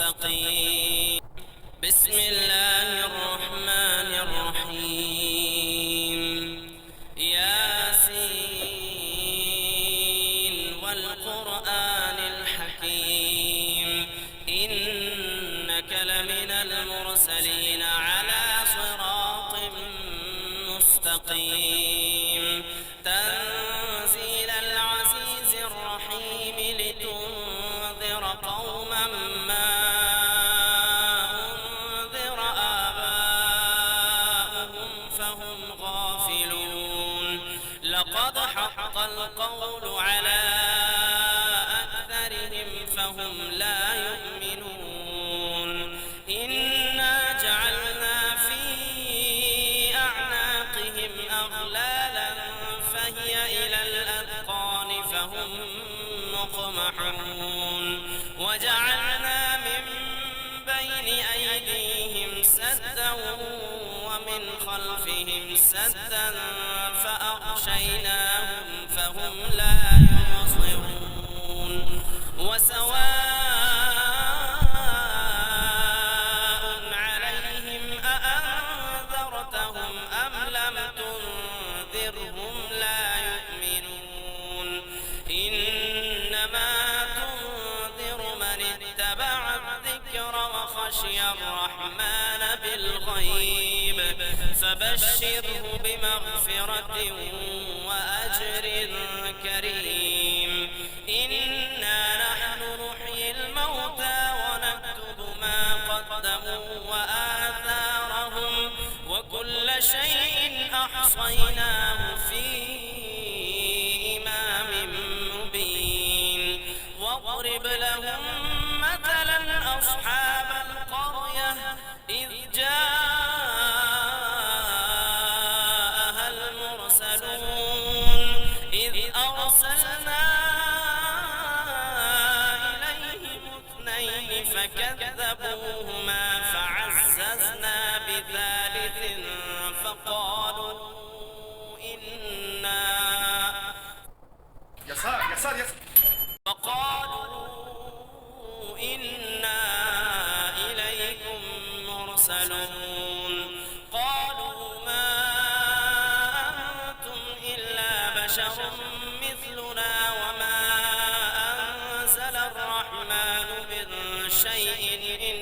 مستقيم. بسم الله الرحمن الرحيم. ياسين والقرآن الحكيم إنك لمن المرسلين على صراط مستقيم. تنزيل العزيز الرحيم لتنذر قوما ما أنذر آباؤهم فهم غافلون. لقد حق القول على أكثرهم فهم لا يؤمنون. إنا جعلنا في أعناقهم أغلالا فهي إلى الأذقان فهم مقمحون. وجعلنا من بين أيديهم سدا ومن خلفهم سدا فأغشيناهم فهم لا يبصرون. وسواء عليهم أأنذرتهم أم لم تنذرهم لا يؤمنون. إنما تنذر من اتبع الذكر وخشي الرحمن بالغيب فبشره بمغفرة وأجر كريم. إنا نحن نحيي الموتى ونكتب ما قدموا وآثارهم وكل شيء أحصيناه في إمام مبين. واضرب لهم مثلا أصحاب القرية إذ جاءها المرسلون إذ أرسلنا إليهم اثنين فكذبوهما فعززنا بثالث فقالوا إنا إليكم مرسلون. قالوا ما أنتم إلا بشر مثلنا وما أنزل الرحمن من شيء إن